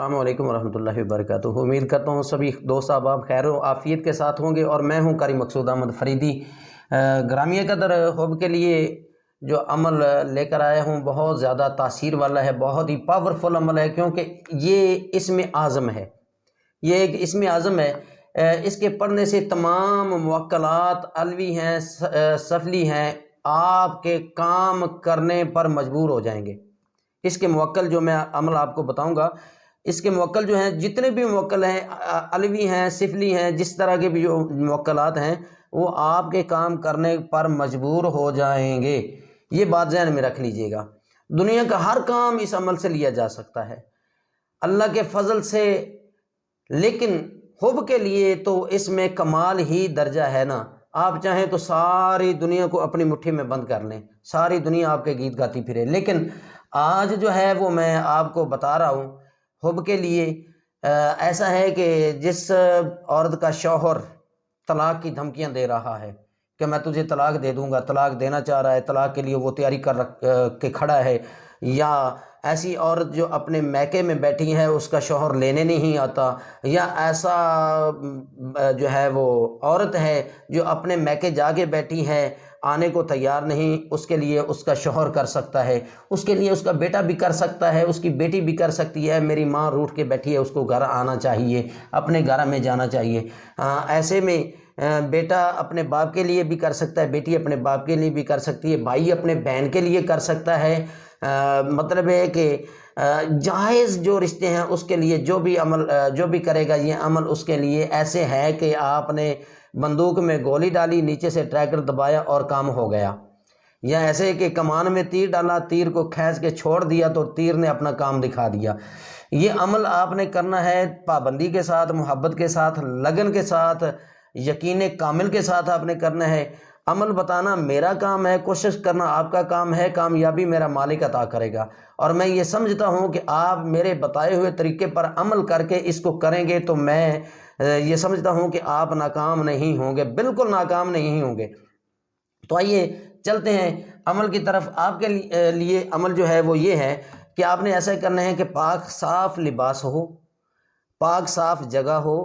السلام علیکم ورحمۃ اللہ وبرکاتہ۔ امید کرتا ہوں سبھی دوست احباب خیر و عافیت کے ساتھ ہوں گے، اور میں ہوں قاری مقصود احمد فریدی۔ گرامیہ قدر حب کے لیے جو عمل لے کر آیا ہوں بہت زیادہ تاثیر والا ہے، بہت ہی پاورفل عمل ہے، کیونکہ یہ اسم اعظم ہے، یہ ایک اسم اعظم ہے۔ اس کے پڑھنے سے تمام موکلات علوی ہیں، سفلی ہیں، آپ کے کام کرنے پر مجبور ہو جائیں گے۔ اس کے موکل جو میں عمل آپ کو بتاؤں گا، اس کے موکل جو ہیں، جتنے بھی موکل ہیں، علوی ہیں، سفلی ہیں، جس طرح کے بھی جو موکلات ہیں، وہ آپ کے کام کرنے پر مجبور ہو جائیں گے۔ یہ بات ذہن میں رکھ لیجئے گا۔ دنیا کا ہر کام اس عمل سے لیا جا سکتا ہے اللہ کے فضل سے، لیکن حب کے لیے تو اس میں کمال ہی درجہ ہے نا۔ آپ چاہیں تو ساری دنیا کو اپنی مٹھی میں بند کر لیں، ساری دنیا آپ کے گیت گاتی پھرے، لیکن آج جو ہے وہ میں آپ کو بتا رہا ہوں حب کے لیے ایسا ہے کہ جس عورت کا شوہر طلاق کی دھمکیاں دے رہا ہے کہ میں تجھے طلاق دے دوں گا، طلاق دینا چاہ رہا ہے، طلاق کے لیے وہ تیاری کر کے کھڑا ہے، یا ایسی عورت جو اپنے میکے میں بیٹھی ہے اس کا شوہر لینے نہیں آتا، یا ایسا جو ہے وہ عورت ہے جو اپنے میکے جا کے بیٹھی ہے، آنے کو تیار نہیں، اس کے لیے اس کا شوہر کر سکتا ہے، اس کے لیے اس کا بیٹا بھی کر سکتا ہے، اس کی بیٹی بھی کر سکتی ہے۔ میری ماں روٹھ کے بیٹھی ہے، اس کو گھر آنا چاہیے، اپنے گھر میں جانا چاہیے۔ ایسے میں بیٹا اپنے باپ کے لیے بھی کر سکتا ہے، بیٹی اپنے باپ کے لیے بھی کر سکتی ہے، بھائی اپنے بہن کے لیے کر سکتا ہے۔ مطلب ہے کہ جائز جو رشتے ہیں اس کے لیے جو بھی عمل جو بھی کرے گا، یہ عمل اس کے لیے ایسے ہے کہ آپ نے بندوق میں گولی ڈالی، نیچے سے ٹریگر دبایا اور کام ہو گیا، یا ایسے کہ کمان میں تیر ڈالا، تیر کو کھینچ کے چھوڑ دیا تو تیر نے اپنا کام دکھا دیا۔ یہ عمل آپ نے کرنا ہے پابندی کے ساتھ، محبت کے ساتھ، لگن کے ساتھ، یقین کامل کے ساتھ آپ نے کرنا ہے۔ عمل بتانا میرا کام ہے، کوشش کرنا آپ کا کام ہے، کامیابی میرا مالک عطا کرے گا۔ اور میں یہ سمجھتا ہوں کہ آپ میرے بتائے ہوئے طریقے پر عمل کر کے اس کو کریں گے تو میں یہ سمجھتا ہوں کہ آپ ناکام نہیں ہوں گے، بالکل ناکام نہیں ہوں گے۔ تو آئیے چلتے ہیں عمل کی طرف۔ آپ کے لیے عمل جو ہے وہ یہ ہے کہ آپ نے ایسا کرنا ہے کہ پاک صاف لباس ہو، پاک صاف جگہ ہو،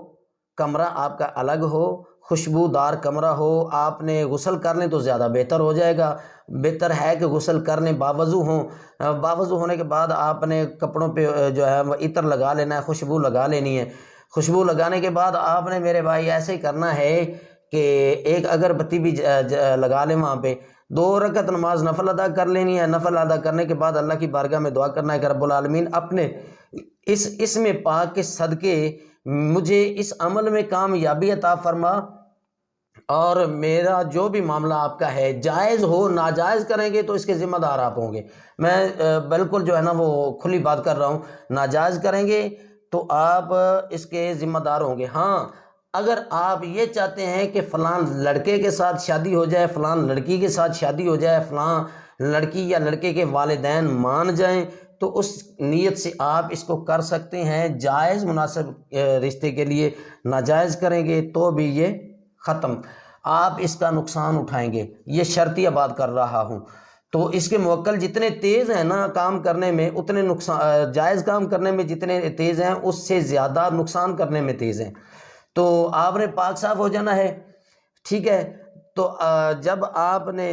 کمرہ آپ کا الگ ہو، خوشبودار کمرہ ہو۔ آپ نے غسل کر لیں تو زیادہ بہتر ہو جائے گا، بہتر ہے کہ غسل کر لیں، باوضو ہوں۔ باوضو ہونے کے بعد آپ نے کپڑوں پہ جو ہے وہ عطر لگا لینا ہے، خوشبو لگا لینی ہے۔ خوشبو لگانے کے بعد آپ نے میرے بھائی ایسے کرنا ہے کہ ایک اگربتی بھی لگا لیں، وہاں پہ 2 رکعت نماز نفل ادا کر لینی ہے۔ نفل ادا کرنے کے بعد اللہ کی بارگاہ میں دعا کرنا ہے کہ رب العالمین اپنے اس اسم پاک کے صدقے مجھے اس عمل میں کامیابی عطا فرما، اور میرا جو بھی معاملہ آپ کا ہے جائز ہو، ناجائز کریں گے تو اس کے ذمہ دار آپ ہوں گے۔ میں بالکل جو ہے نا وہ کھلی بات کر رہا ہوں، ناجائز کریں گے تو آپ اس کے ذمہ دار ہوں گے۔ ہاں، اگر آپ یہ چاہتے ہیں کہ فلاں لڑکے کے ساتھ شادی ہو جائے، فلاں لڑکی کے ساتھ شادی ہو جائے، فلاں لڑکی یا لڑکے کے والدین مان جائیں، تو اس نیت سے آپ اس کو کر سکتے ہیں، جائز مناسب رشتے کے لیے۔ ناجائز کریں گے تو بھی یہ ختم، آپ اس کا نقصان اٹھائیں گے۔ یہ شرطیہ بات کر رہا ہوں۔ تو اس کے موکل جتنے تیز ہیں نا کام کرنے میں، اتنے نقصان، جائز کام کرنے میں جتنے تیز ہیں اس سے زیادہ نقصان کرنے میں تیز ہیں۔ تو آپ نے پاک صاف ہو جانا ہے، ٹھیک ہے۔ تو جب آپ نے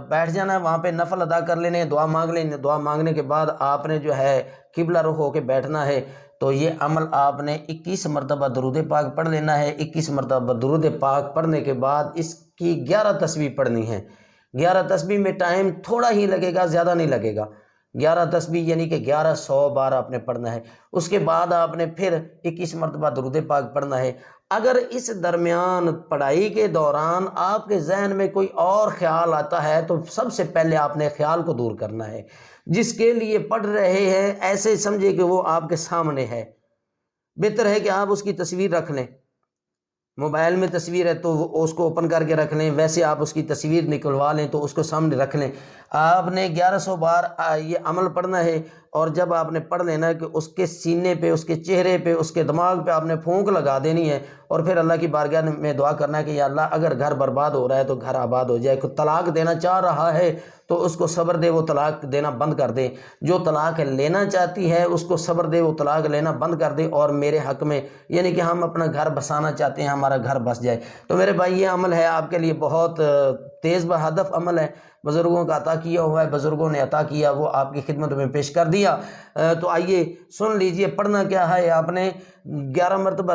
بیٹھ جانا ہے وہاں پہ، نفل ادا کر لینے، دعا مانگ لینے، دعا مانگنے کے بعد آپ نے جو ہے قبلہ رخ ہو کے بیٹھنا ہے۔ تو یہ عمل آپ نے 21 مرتبہ درود پاک پڑھ لینا ہے۔ 21 مرتبہ درود پاک پڑھنے کے بعد اس کی 11 تسبیح پڑھنی ہے۔ 11 تسبیح میں ٹائم تھوڑا ہی لگے گا، زیادہ نہیں لگے گا۔ 11 تسبیح یعنی کہ 1100 بار آپ نے پڑھنا ہے۔ اس کے بعد آپ نے پھر 21 مرتبہ درود پاک پڑھنا ہے۔ اگر اس درمیان پڑھائی کے دوران آپ کے ذہن میں کوئی اور خیال آتا ہے تو سب سے پہلے آپ نے خیال کو دور کرنا ہے۔ جس کے لیے پڑھ رہے ہیں ایسے سمجھے کہ وہ آپ کے سامنے ہے۔ بہتر ہے کہ آپ اس کی تصویر رکھ لیں، موبائل میں تصویر ہے تو اس کو اوپن کر کے رکھ لیں، ویسے آپ اس کی تصویر نکلوا لیں تو اس کو سامنے رکھ لیں۔ آپ نے 1100 بار یہ عمل پڑھنا ہے۔ اور جب آپ نے پڑھ لینا ہے کہ اس کے سینے پہ، اس کے چہرے پہ، اس کے دماغ پہ آپ نے پھونک لگا دینی ہے، اور پھر اللہ کی بارگاہ میں دعا کرنا ہے کہ یا اللہ اگر گھر برباد ہو رہا ہے تو گھر آباد ہو جائے، کوئی طلاق دینا چاہ رہا ہے تو اس کو صبر دے، وہ طلاق دینا بند کر دے، جو طلاق لینا چاہتی ہے اس کو صبر دے، وہ طلاق لینا بند کر دے، اور میرے حق میں یعنی کہ ہم اپنا گھر بسانا چاہتے ہیں، ہمارا گھر بس جائے۔ تو میرے بھائی یہ عمل ہے آپ کے لیے بہت تیز بہدف عمل ہے، بزرگوں کا عطا کیا ہوا ہے، بزرگوں نے عطا کیا، وہ آپ کی خدمت میں پیش کر دیا۔ تو آئیے سن لیجئے، پڑھنا کیا ہے، آپ نے 11 مرتبہ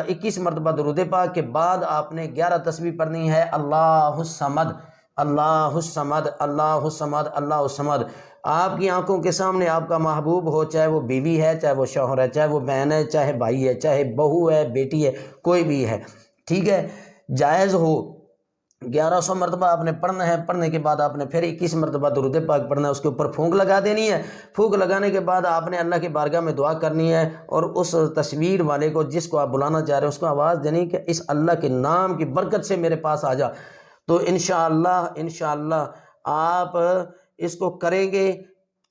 21 مرتبہ درود پاک کے بعد آپ نے 11 تسبیح پڑھنی ہے، اللہ الصمد اللہ الصمد اللہ الصمد اللہ الصمد۔ آپ کی آنکھوں کے سامنے آپ کا محبوب ہو، چاہے وہ بیوی ہے، چاہے وہ شوہر ہے، چاہے وہ بہن ہے، چاہے بھائی ہے، چاہے بہو ہے، بیٹی ہے، کوئی بھی ہے، ٹھیک ہے، جائز ہو 1100 مرتبہ آپ نے پڑھنا ہے۔ پڑھنے کے بعد آپ نے پھر 21 مرتبہ درود پاک پڑھنا ہے، اس کے اوپر پھونک لگا دینی ہے۔ پھونک لگانے کے بعد آپ نے اللہ کی بارگاہ میں دعا کرنی ہے، اور اس تصویر والے کو جس کو آپ بلانا چاہ رہے ہیں اس کو آواز دینی کہ اس اللہ کے نام کی برکت سے میرے پاس آ جا۔ تو انشاءاللہ آپ اس کو کریں گے،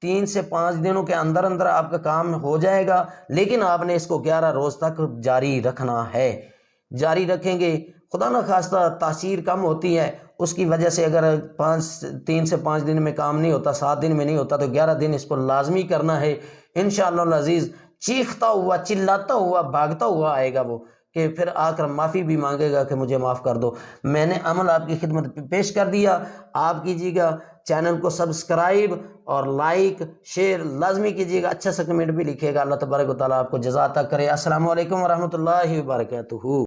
3 سے 5 دنوں کے اندر اندر آپ کا کام ہو جائے گا، لیکن آپ نے اس کو 11 روز تک جاری رکھنا ہے۔ جاری رکھیں گے، خدا نہ خواستہ تاثیر کم ہوتی ہے، اس کی وجہ سے اگر 3 سے 5 دن میں کام نہیں ہوتا، 7 دن میں نہیں ہوتا، تو 11 دن اس کو لازمی کرنا ہے انشاءاللہ العزیز۔ چیختا ہوا، چلاتا ہوا، بھاگتا ہوا آئے گا وہ، کہ پھر آ کر معافی بھی مانگے گا کہ مجھے معاف کر دو۔ میں نے عمل آپ کی خدمت پہ پیش کر دیا، آپ کیجیے گا، چینل کو سبسکرائب اور لائک شیئر لازمی کیجیے گا، اچھا سا کمنٹ بھی لکھیے گا۔ اللہ تبارک و تعالیٰ آپ کو جزا عطا کرے۔ السلام علیکم ورحمۃ اللہ وبرکاتہ۔